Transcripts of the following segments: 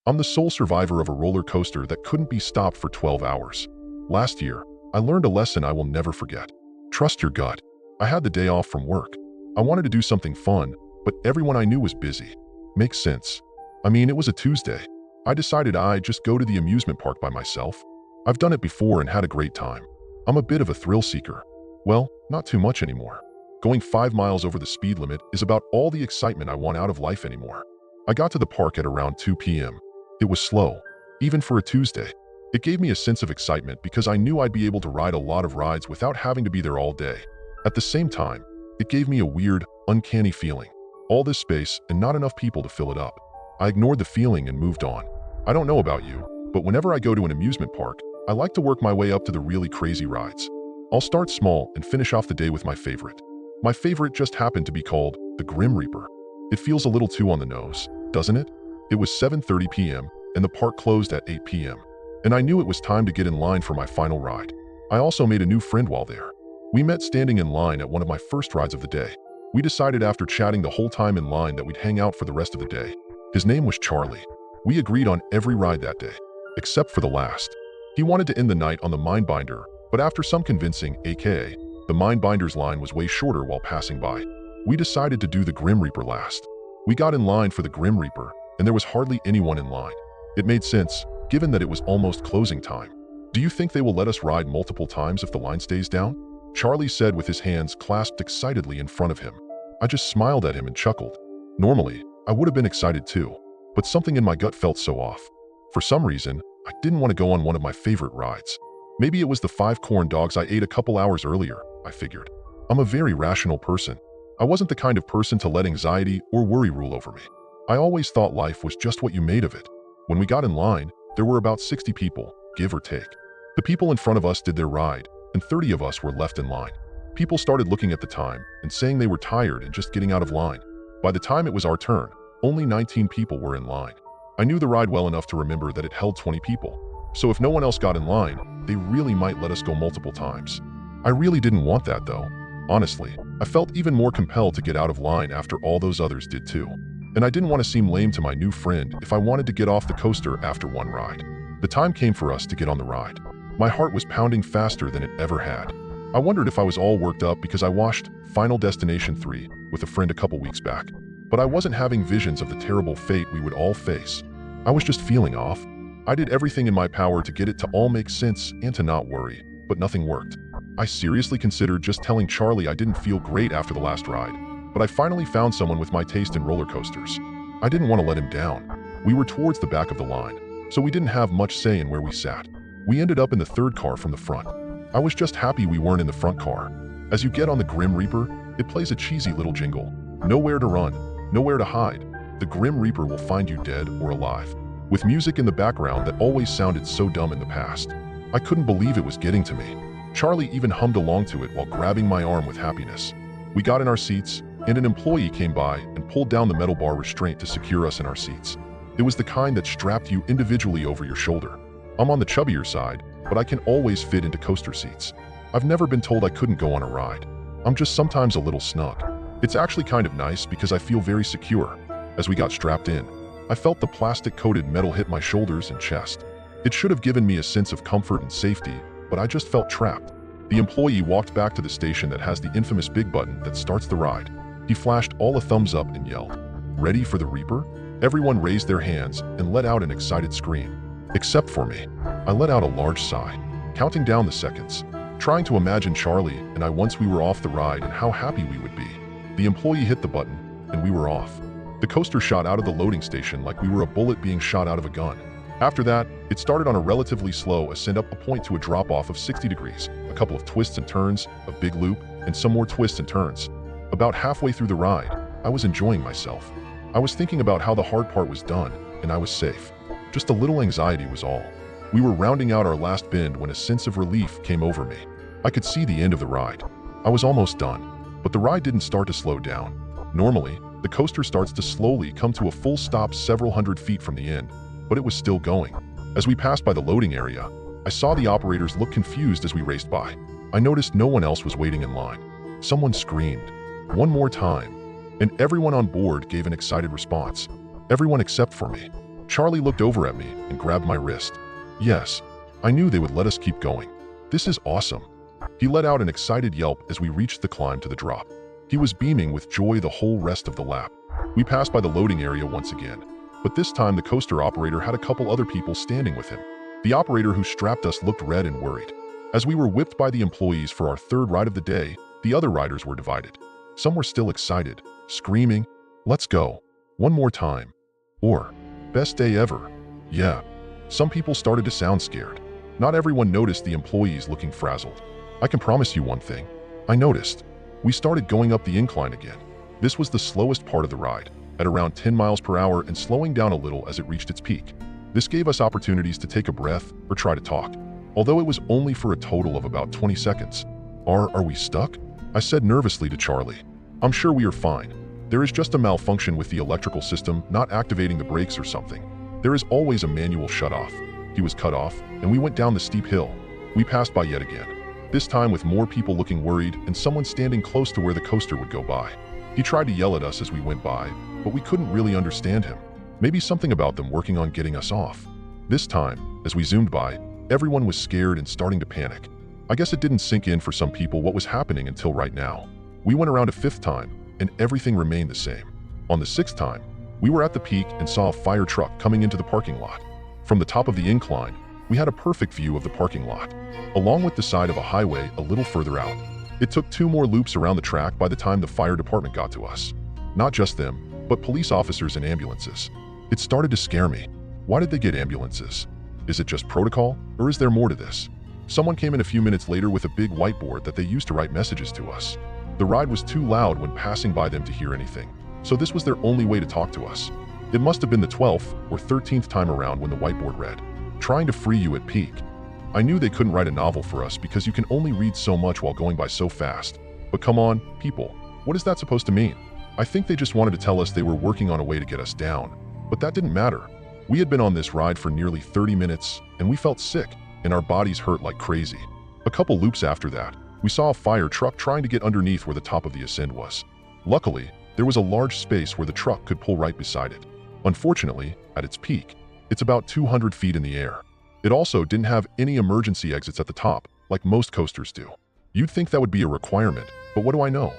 I'm the sole survivor of a roller coaster that couldn't be stopped for 12 hours. Last year, I learned a lesson I will never forget. Trust your gut. I had the day off from work. I wanted to do something fun, but everyone I knew was busy. Makes sense. I mean, it was a Tuesday. I decided I'd just go to the amusement park by myself. I've done it before and had a great time. I'm a bit of a thrill seeker. Well, not too much anymore. Going 5 miles over the speed limit is about all the excitement I want out of life anymore. I got to the park at around 2 p.m. It was slow, even for a Tuesday. It gave me a sense of excitement because I knew I'd be able to ride a lot of rides without having to be there all day. At the same time, it gave me a weird, uncanny feeling. All this space and not enough people to fill it up. I ignored the feeling and moved on. I don't know about you, but whenever I go to an amusement park, I like to work my way up to the really crazy rides. I'll start small and finish off the day with my favorite. My favorite just happened to be called the Grim Reaper. It feels a little too on the nose, doesn't it? It was 7:30 p.m. and the park closed at 8 p.m. And I knew it was time to get in line for my final ride. I also made a new friend while there. We met standing in line at one of my first rides of the day. We decided after chatting the whole time in line that we'd hang out for the rest of the day. His name was Charlie. We agreed on every ride that day, except for the last. He wanted to end the night on the Mindbinder, but after some convincing, aka, the Mindbinder's line was way shorter while passing by. We decided to do the Grim Reaper last. We got in line for the Grim Reaper, and there was hardly anyone in line. It made sense, given that it was almost closing time. Do you think they will let us ride multiple times if the line stays down? Charlie said with his hands clasped excitedly in front of him. I just smiled at him and chuckled. Normally, I would have been excited too, but something in my gut felt so off. For some reason, I didn't want to go on one of my favorite rides. Maybe it was the 5 corn dogs I ate a couple hours earlier, I figured. I'm a very rational person. I wasn't the kind of person to let anxiety or worry rule over me. I always thought life was just what you made of it. When we got in line, there were about 60 people, give or take. The people in front of us did their ride, and 30 of us were left in line. People started looking at the time and saying they were tired and just getting out of line. By the time it was our turn, only 19 people were in line. I knew the ride well enough to remember that it held 20 people. So if no one else got in line, they really might let us go multiple times. I really didn't want that though. Honestly, I felt even more compelled to get out of line after all those others did too. And I didn't want to seem lame to my new friend if I wanted to get off the coaster after one ride. The time came for us to get on the ride. My heart was pounding faster than it ever had. I wondered if I was all worked up because I watched Final Destination 3 with a friend a couple weeks back. But I wasn't having visions of the terrible fate we would all face. I was just feeling off. I did everything in my power to get it to all make sense and to not worry, but nothing worked. I seriously considered just telling Charlie I didn't feel great after the last ride, but I finally found someone with my taste in roller coasters. I didn't want to let him down. We were towards the back of the line, so we didn't have much say in where we sat. We ended up in the third car from the front. I was just happy we weren't in the front car. As you get on the Grim Reaper, it plays a cheesy little jingle. Nowhere to run, nowhere to hide. The Grim Reaper will find you dead or alive. With music in the background that always sounded so dumb in the past. I couldn't believe it was getting to me. Charlie even hummed along to it while grabbing my arm with happiness. We got in our seats, and an employee came by and pulled down the metal bar restraint to secure us in our seats. It was the kind that strapped you individually over your shoulder. I'm on the chubbier side, but I can always fit into coaster seats. I've never been told I couldn't go on a ride. I'm just sometimes a little snug. It's actually kind of nice because I feel very secure. As we got strapped in, I felt the plastic-coated metal hit my shoulders and chest. It should have given me a sense of comfort and safety, but I just felt trapped. The employee walked back to the station that has the infamous big button that starts the ride. He flashed all a thumbs up and yelled, "Ready for the Reaper?" Everyone raised their hands and let out an excited scream. Except for me. I let out a large sigh, counting down the seconds, trying to imagine Charlie and I once we were off the ride and how happy we would be. The employee hit the button, and we were off. The coaster shot out of the loading station like we were a bullet being shot out of a gun. After that, it started on a relatively slow ascent up a point to a drop-off of 60 degrees, a couple of twists and turns, a big loop, and some more twists and turns. About halfway through the ride, I was enjoying myself. I was thinking about how the hard part was done, and I was safe. Just a little anxiety was all. We were rounding out our last bend when a sense of relief came over me. I could see the end of the ride. I was almost done, but the ride didn't start to slow down. Normally, the coaster starts to slowly come to a full stop several hundred feet from the end, but it was still going. As we passed by the loading area, I saw the operators look confused as we raced by. I noticed no one else was waiting in line. Someone screamed, "One more time," and everyone on board gave an excited response. Everyone except for me. Charlie looked over at me and grabbed my wrist. Yes, I knew they would let us keep going. This is awesome. He let out an excited yelp as we reached the climb to the drop. He was beaming with joy the whole rest of the lap. We passed by the loading area once again, but this time the coaster operator had a couple other people standing with him. The operator who strapped us looked red and worried. As we were whipped by the employees for our third ride of the day, the other riders were divided. Some were still excited, screaming, "Let's go! One more time!" Or, "Best day ever!" Yeah. Some people started to sound scared. Not everyone noticed the employees looking frazzled. I can promise you one thing. I noticed. We started going up the incline again. This was the slowest part of the ride, at around 10 miles per hour and slowing down a little as it reached its peak. This gave us opportunities to take a breath or try to talk, although it was only for a total of about 20 seconds. Are we stuck? I said nervously to Charlie. I'm sure we are fine. There is just a malfunction with the electrical system not activating the brakes or something. There is always a manual shutoff. He was cut off, and we went down the steep hill. We passed by yet again, this time with more people looking worried and someone standing close to where the coaster would go by. He tried to yell at us as we went by, but we couldn't really understand him. Maybe something about them working on getting us off. This time, as we zoomed by, everyone was scared and starting to panic. I guess it didn't sink in for some people what was happening until right now. We went around a fifth time, and everything remained the same. On the sixth time, we were at the peak and saw a fire truck coming into the parking lot. From the top of the incline, we had a perfect view of the parking lot, along with the side of a highway a little further out. It took 2 more loops around the track by the time the fire department got to us. Not just them, but police officers and ambulances. It started to scare me. Why did they get ambulances? Is it just protocol, or is there more to this? Someone came in a few minutes later with a big whiteboard that they used to write messages to us. The ride was too loud when passing by them to hear anything, so this was their only way to talk to us. It must have been the 12th or 13th time around when the whiteboard read, "Trying to free you at peak." I knew they couldn't write a novel for us because you can only read so much while going by so fast. But come on, people, what is that supposed to mean? I think they just wanted to tell us they were working on a way to get us down. But that didn't matter. We had been on this ride for nearly 30 minutes, and we felt sick, and our bodies hurt like crazy. A couple loops after that, we saw a fire truck trying to get underneath where the top of the ascent was. Luckily, there was a large space where the truck could pull right beside it. Unfortunately, at its peak, it's about 200 feet in the air. It also didn't have any emergency exits at the top, like most coasters do. You'd think that would be a requirement, but what do I know?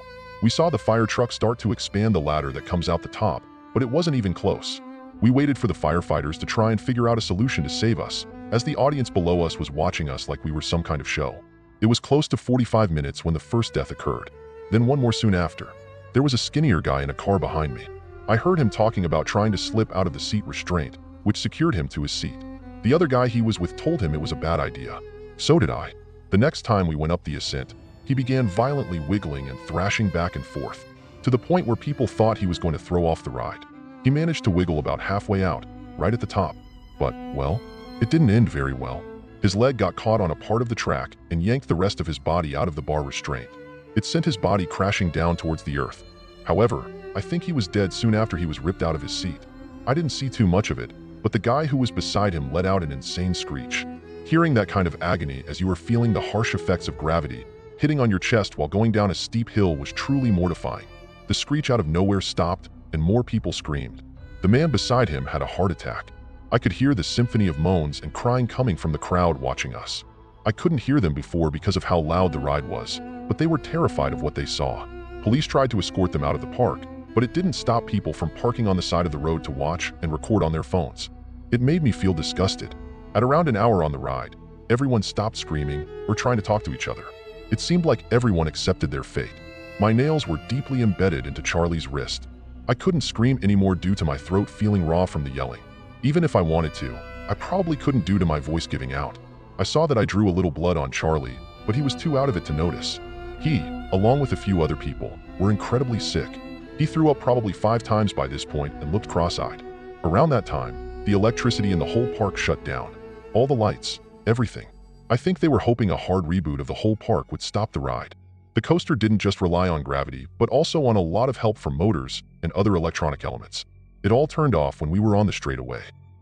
We saw the fire truck start to expand the ladder that comes out the top, but it wasn't even close. We waited for the firefighters to try and figure out a solution to save us, as the audience below us was watching us like we were some kind of show. It was close to 45 minutes when the first death occurred, then one more soon after. There was a skinnier guy in a car behind me. I heard him talking about trying to slip out of the seat restraint, which secured him to his seat. The other guy he was with told him it was a bad idea. So did I. The next time we went up the ascent, he began violently wiggling and thrashing back and forth, to the point where people thought he was going to throw off the ride. He managed to wiggle about halfway out, right at the top. But, well, it didn't end very well. His leg got caught on a part of the track and yanked the rest of his body out of the bar restraint. It sent his body crashing down towards the earth. However, I think he was dead soon after he was ripped out of his seat. I didn't see too much of it, but the guy who was beside him let out an insane screech. Hearing that kind of agony as you were feeling the harsh effects of gravity hitting on your chest while going down a steep hill was truly mortifying. The screech out of nowhere stopped, and more people screamed. The man beside him had a heart attack. I could hear the symphony of moans and crying coming from the crowd watching us. I couldn't hear them before because of how loud the ride was, but they were terrified of what they saw. Police tried to escort them out of the park, but it didn't stop people from parking on the side of the road to watch and record on their phones. It made me feel disgusted. At around an hour on the ride, everyone stopped screaming or trying to talk to each other. It seemed like everyone accepted their fate. My nails were deeply embedded into Charlie's wrist. I couldn't scream anymore due to my throat feeling raw from the yelling. Even if I wanted to, I probably couldn't due to my voice giving out. I saw that I drew a little blood on Charlie, but he was too out of it to notice. He, along with a few other people, were incredibly sick. He threw up probably 5 times by this point and looked cross-eyed. Around that time, the electricity in the whole park shut down. All the lights, everything. I think they were hoping a hard reboot of the whole park would stop the ride. The coaster didn't just rely on gravity, but also on a lot of help from motors and other electronic elements. It all turned off when we were on the straightaway.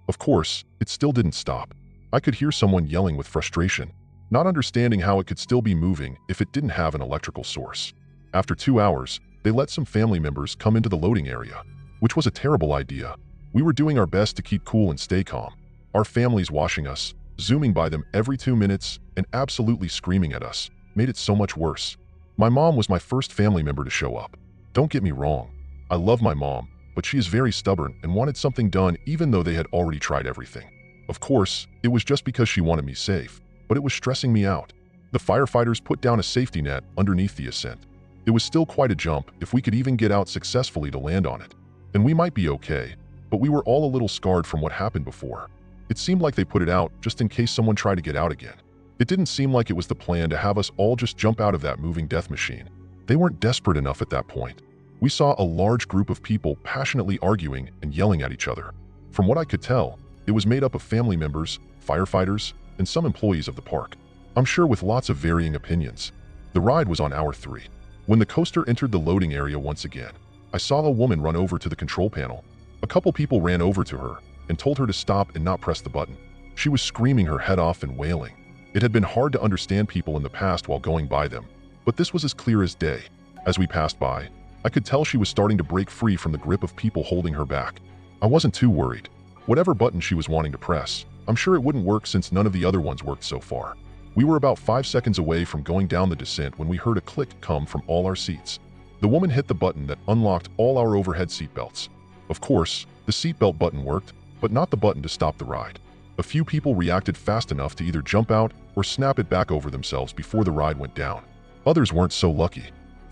Of course, it still didn't stop. I could hear someone yelling with frustration, not understanding how it could still be moving if it didn't have an electrical source. After 2 hours, they let some family members come into the loading area, which was a terrible idea. We were doing our best to keep cool and stay calm. Our families watching us, zooming by them every 2 minutes, and absolutely screaming at us, made it so much worse. My mom was my first family member to show up. Don't get me wrong, I love my mom, but she is very stubborn and wanted something done even though they had already tried everything. Of course, it was just because she wanted me safe, but it was stressing me out. The firefighters put down a safety net underneath the ascent. It was still quite a jump if we could even get out successfully to land on it. And we might be okay, but we were all a little scarred from what happened before. It seemed like they put it out just in case someone tried to get out again. It didn't seem like it was the plan to have us all just jump out of that moving death machine. They weren't desperate enough at that point. We saw a large group of people passionately arguing and yelling at each other. From what I could tell, it was made up of family members, firefighters, and some employees of the park. I'm sure with lots of varying opinions. The ride was on hour 3. When the coaster entered the loading area once again, I saw a woman run over to the control panel. A couple people ran over to her and told her to stop and not press the button. She was screaming her head off and wailing. It had been hard to understand people in the past while going by them, but this was as clear as day. As we passed by, I could tell she was starting to break free from the grip of people holding her back. I wasn't too worried. Whatever button she was wanting to press, I'm sure it wouldn't work since none of the other ones worked so far. We were about 5 seconds away from going down the descent when we heard a click come from all our seats. The woman hit the button that unlocked all our overhead seatbelts. Of course, the seatbelt button worked, but not the button to stop the ride. A few people reacted fast enough to either jump out or snap it back over themselves before the ride went down. Others weren't so lucky.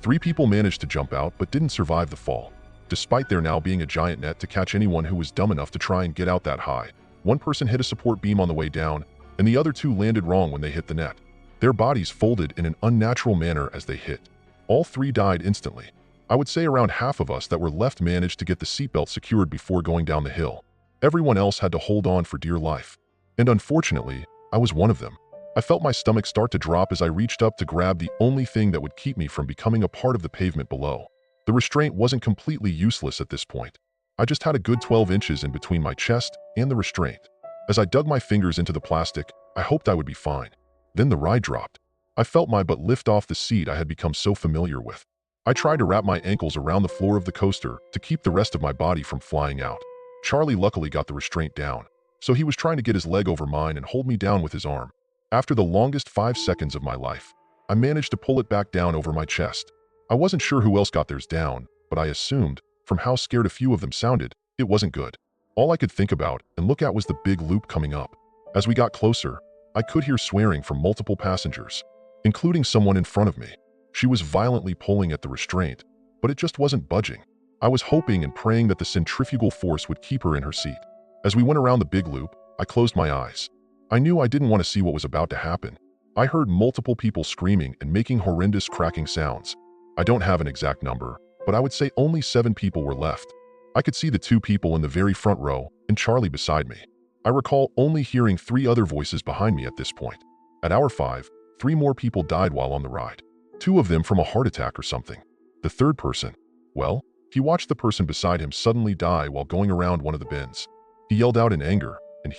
3 people managed to jump out but didn't survive the fall. Despite there now being a giant net to catch anyone who was dumb enough to try and get out that high, one person hit a support beam on the way down, and the other 2 landed wrong when they hit the net. Their bodies folded in an unnatural manner as they hit. All 3 died instantly. I would say around half of us that were left managed to get the seatbelt secured before going down the hill. Everyone else had to hold on for dear life. And unfortunately, I was one of them. I felt my stomach start to drop as I reached up to grab the only thing that would keep me from becoming a part of the pavement below. The restraint wasn't completely useless at this point. I just had a good 12 inches in between my chest and the restraint. As I dug my fingers into the plastic, I hoped I would be fine. Then the ride dropped. I felt my butt lift off the seat I had become so familiar with. I tried to wrap my ankles around the floor of the coaster to keep the rest of my body from flying out. Charlie luckily got the restraint down, so he was trying to get his leg over mine and hold me down with his arm. After the longest 5 seconds of my life, I managed to pull it back down over my chest. I wasn't sure who else got theirs down, but I assumed, from how scared a few of them sounded, it wasn't good. All I could think about and look at was the big loop coming up. As we got closer, I could hear swearing from multiple passengers, including someone in front of me. She was violently pulling at the restraint, but it just wasn't budging. I was hoping and praying that the centrifugal force would keep her in her seat. As we went around the big loop, I closed my eyes. I knew I didn't want to see what was about to happen. I heard multiple people screaming and making horrendous cracking sounds. I don't have an exact number, but I would say only 7 people were left. I could see the 2 people in the very front row and Charlie beside me. I recall only hearing 3 other voices behind me at this point. At hour 5, 3 more people died while on the ride. 2 of them from a heart attack or something. The third person, well, he watched the person beside him suddenly die while going around one of the bins. He yelled out in anger, and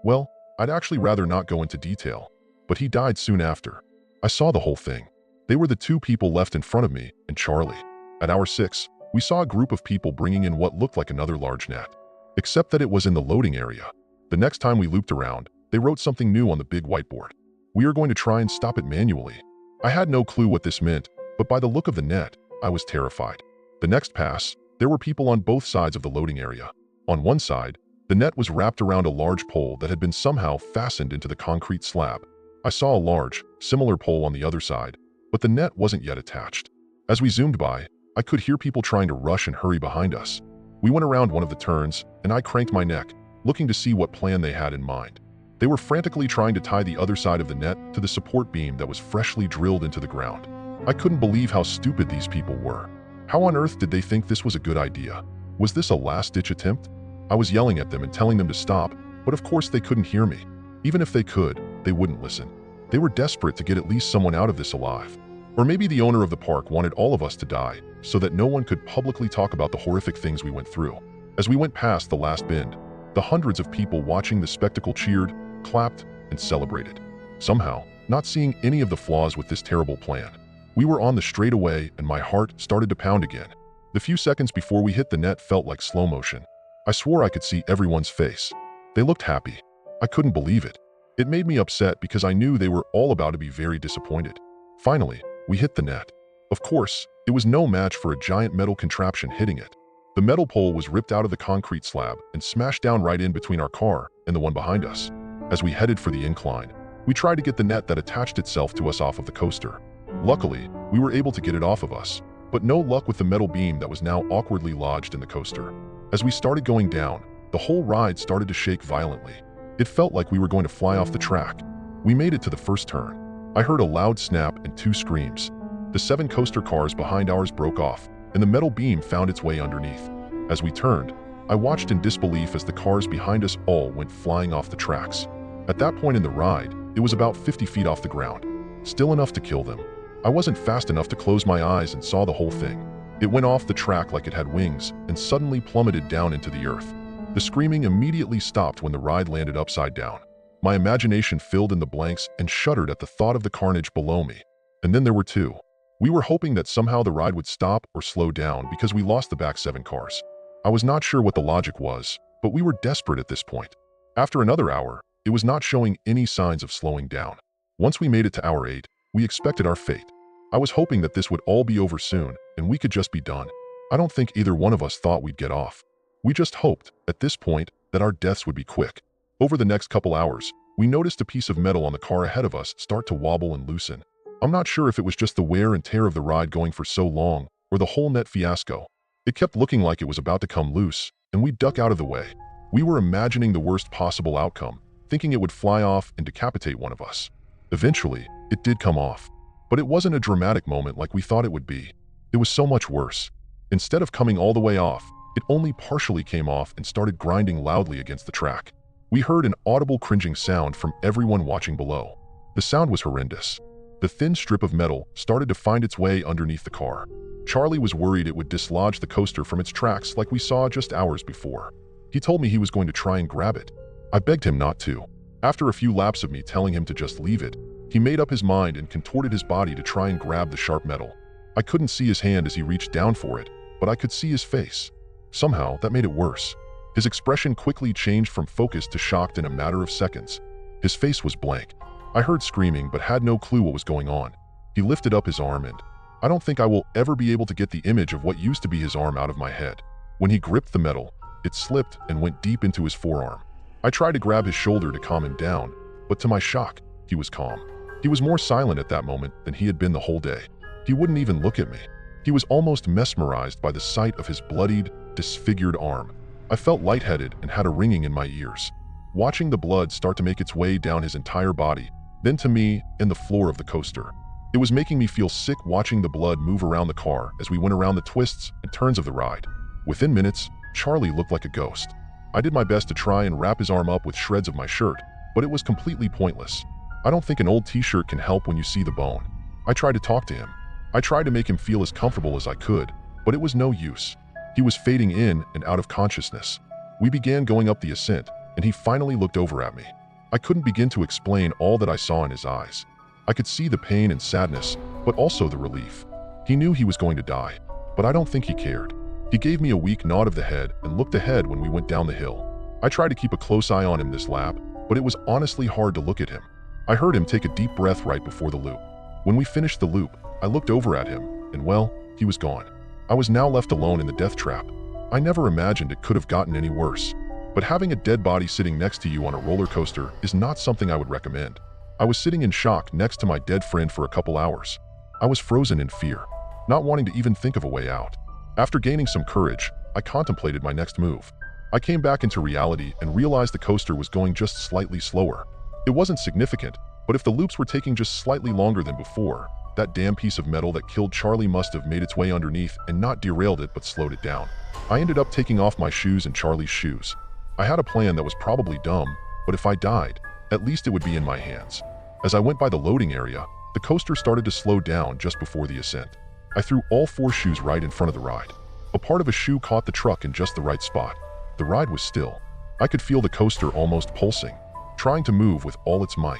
well, I'd actually rather not go into detail, but he died soon after. I saw the whole thing. They were the 2 people left in front of me and Charlie. At hour 6, we saw a group of people bringing in what looked like another large net, except that it was in the loading area. The next time we looped around, they wrote something new on the big whiteboard. We are going to try and stop it manually. I had no clue what this meant, but by the look of the net, I was terrified. The next pass, there were people on both sides of the loading area. On one side, the net was wrapped around a large pole that had been somehow fastened into the concrete slab. I saw a large, similar pole on the other side, but the net wasn't yet attached. As we zoomed by, I could hear people trying to rush and hurry behind us. We went around one of the turns, and I cranked my neck, looking to see what plan they had in mind. They were frantically trying to tie the other side of the net to the support beam that was freshly drilled into the ground. I couldn't believe how stupid these people were. How on earth did they think this was a good idea? Was this a last-ditch attempt? I was yelling at them and telling them to stop, but of course they couldn't hear me. Even if they could, they wouldn't listen. They were desperate to get at least someone out of this alive. Or maybe the owner of the park wanted all of us to die, so that no one could publicly talk about the horrific things we went through. As we went past the last bend, the hundreds of people watching the spectacle cheered, clapped, and celebrated. Somehow, not seeing any of the flaws with this terrible plan. We were on the straightaway and my heart started to pound again. The few seconds before we hit the net felt like slow motion. I swore I could see everyone's face. They looked happy. I couldn't believe it. It made me upset because I knew they were all about to be very disappointed. Finally, we hit the net. Of course, it was no match for a giant metal contraption hitting it. The metal pole was ripped out of the concrete slab and smashed down right in between our car and the one behind us. As we headed for the incline, we tried to get the net that attached itself to us off of the coaster. Luckily, we were able to get it off of us, but no luck with the metal beam that was now awkwardly lodged in the coaster. As we started going down, the whole ride started to shake violently. It felt like we were going to fly off the track. We made it to the first turn. I heard a loud snap and 2 screams. The 7 coaster cars behind ours broke off, and the metal beam found its way underneath. As we turned, I watched in disbelief as the cars behind us all went flying off the tracks. At that point in the ride, it was about 50 feet off the ground, still enough to kill them. I wasn't fast enough to close my eyes and saw the whole thing. It went off the track like it had wings and suddenly plummeted down into the earth. The screaming immediately stopped when the ride landed upside down. My imagination filled in the blanks and shuddered at the thought of the carnage below me. And then there were 2. We were hoping that somehow the ride would stop or slow down because we lost the back 7 cars. I was not sure what the logic was, but we were desperate at this point. After another hour, it was not showing any signs of slowing down. Once we made it to hour 8, we expected our fate. I was hoping that this would all be over soon and we could just be done. I don't think either one of us thought we'd get off. We just hoped, at this point, that our deaths would be quick. Over the next couple hours, we noticed a piece of metal on the car ahead of us start to wobble and loosen. I'm not sure if it was just the wear and tear of the ride going for so long or the whole net fiasco. It kept looking like it was about to come loose, and we duck out of the way. We were imagining the worst possible outcome, thinking it would fly off and decapitate one of us. Eventually, it did come off. But it wasn't a dramatic moment like we thought it would be. It was so much worse. Instead of coming all the way off, it only partially came off and started grinding loudly against the track. We heard an audible cringing sound from everyone watching below. The sound was horrendous. The thin strip of metal started to find its way underneath the car. Charlie was worried it would dislodge the coaster from its tracks like we saw just hours before. He told me he was going to try and grab it. I begged him not to. After a few laps of me telling him to just leave it, he made up his mind and contorted his body to try and grab the sharp metal. I couldn't see his hand as he reached down for it, but I could see his face. Somehow, that made it worse. His expression quickly changed from focused to shocked in a matter of seconds. His face was blank. I heard screaming but had no clue what was going on. He lifted up his arm and I don't think I will ever be able to get the image of what used to be his arm out of my head. When he gripped the metal, it slipped and went deep into his forearm. I tried to grab his shoulder to calm him down, but to my shock, he was calm. He was more silent at that moment than he had been the whole day. He wouldn't even look at me. He was almost mesmerized by the sight of his bloodied, disfigured arm. I felt lightheaded and had a ringing in my ears. Watching the blood start to make its way down his entire body, then to me and the floor of the coaster. It was making me feel sick watching the blood move around the car as we went around the twists and turns of the ride. Within minutes, Charlie looked like a ghost. I did my best to try and wrap his arm up with shreds of my shirt, but it was completely pointless. I don't think an old t-shirt can help when you see the bone. I tried to talk to him. I tried to make him feel as comfortable as I could, but it was no use. He was fading in and out of consciousness. We began going up the ascent, and he finally looked over at me. I couldn't begin to explain all that I saw in his eyes. I could see the pain and sadness, but also the relief. He knew he was going to die, but I don't think he cared. He gave me a weak nod of the head and looked ahead when we went down the hill. I tried to keep a close eye on him this lap, but it was honestly hard to look at him. I heard him take a deep breath right before the loop. When we finished the loop, I looked over at him, and well, he was gone. I was now left alone in the death trap. I never imagined it could have gotten any worse. But having a dead body sitting next to you on a roller coaster is not something I would recommend. I was sitting in shock next to my dead friend for a couple hours. I was frozen in fear, not wanting to even think of a way out. After gaining some courage, I contemplated my next move. I came back into reality and realized the coaster was going just slightly slower. It wasn't significant, but if the loops were taking just slightly longer than before, that damn piece of metal that killed Charlie must have made its way underneath and not derailed it but slowed it down. I ended up taking off my shoes and Charlie's shoes. I had a plan that was probably dumb, but if I died, at least it would be in my hands. As I went by the loading area, the coaster started to slow down just before the ascent. I threw all 4 shoes right in front of the ride. A part of a shoe caught the truck in just the right spot. The ride was still. I could feel the coaster almost pulsing, trying to move with all its might.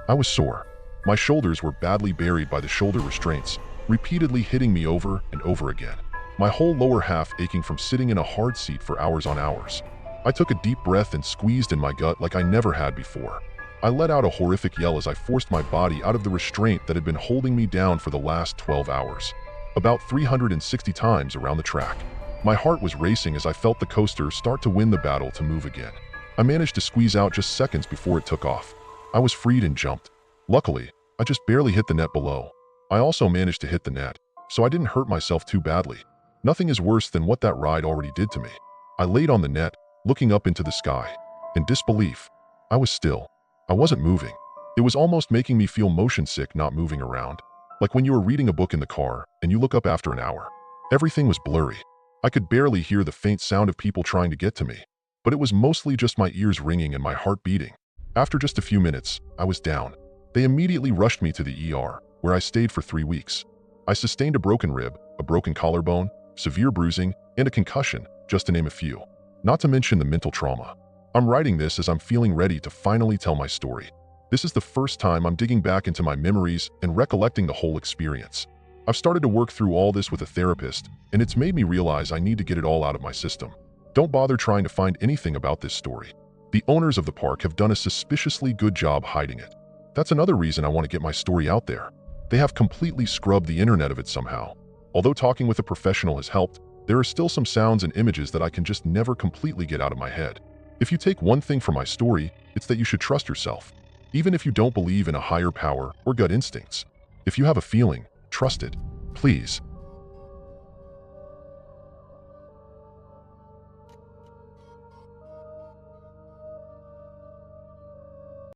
I was sore. My shoulders were badly buried by the shoulder restraints, repeatedly hitting me over and over again. My whole lower half aching from sitting in a hard seat for hours on hours. I took a deep breath and squeezed in my gut like I never had before. I let out a horrific yell as I forced my body out of the restraint that had been holding me down for the last 12 hours. About 360 times around the track. My heart was racing as I felt the coaster start to win the battle to move again. I managed to squeeze out just seconds before it took off. I was freed and jumped. Luckily, I just barely hit the net below. I also managed to hit the net, so I didn't hurt myself too badly. Nothing is worse than what that ride already did to me. I laid on the net, looking up into the sky. In disbelief, I was still. I wasn't moving. It was almost making me feel motion sick not moving around. Like when you were reading a book in the car and you look up after an hour. Everything was blurry. I could barely hear the faint sound of people trying to get to me, but it was mostly just my ears ringing and my heart beating. After just a few minutes, I was down. They immediately rushed me to the ER, where I stayed for 3 weeks. I sustained a broken rib, a broken collarbone, severe bruising, and a concussion, just to name a few. Not to mention the mental trauma. I'm writing this as I'm feeling ready to finally tell my story. This is the first time I'm digging back into my memories and recollecting the whole experience. I've started to work through all this with a therapist, and it's made me realize I need to get it all out of my system. Don't bother trying to find anything about this story. The owners of the park have done a suspiciously good job hiding it. That's another reason I want to get my story out there. They have completely scrubbed the internet of it somehow. Although talking with a professional has helped, there are still some sounds and images that I can just never completely get out of my head. If you take one thing from my story, it's that you should trust yourself. Even if you don't believe in a higher power or gut instincts. If you have a feeling, trust it. Please.